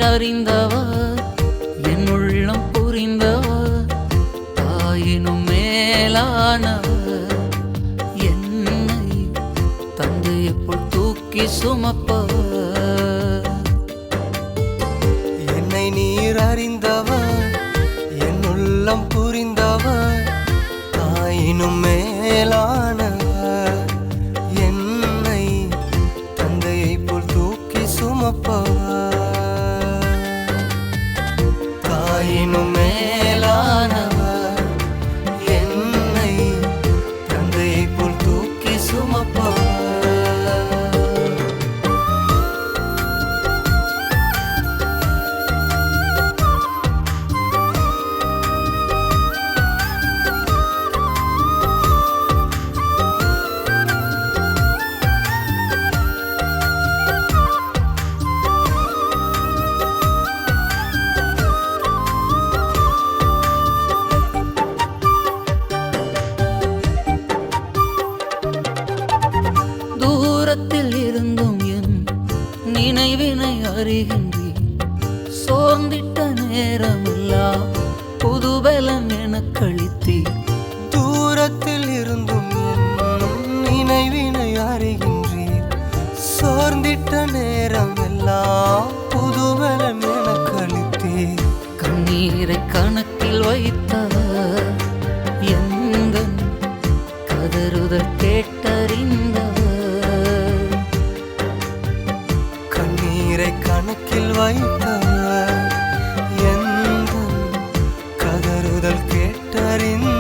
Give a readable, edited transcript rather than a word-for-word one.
அறிந்தவர், என் உள்ளம் புரிந்தவர், தாயினும் மேலானவர், என்னை தந்தையைப் போல் தூக்கி சுமப்பவர். என்னை நீர் அறிந்தவர், என் உள்ளம் புரிந்தவர், தாயினும் மேலானவர், என்னை தந்தையைப் போல் தூக்கி சுமப்பவர். தாயினும் மேலானவர், என்னை தந்தையைப் போல் தூக்கி சுமப்பவர். தூரத்தில் இருந்தும் என் நினைவினை அறிகின்றேன், சோர்ந்திட்ட நேரமெல்லாம் புதுபலம் எனக்களித்தீர். தூரத்தில் இருந்தும் என் நினைவினை அறிகின்றீர், சோர்ந்திட்ட நேரம் எல்லாம் புதுபலம் எனக்களித்தீர். கண்ணீரை கணக்கில் வைத்தவர், எங்கள் கதறுதல் கேட்டறிந்தவர். கண்ணீரை கணக்கில் வைத்தவர், எங்கள் கதறுதல் கேட்டறிந்தவர்.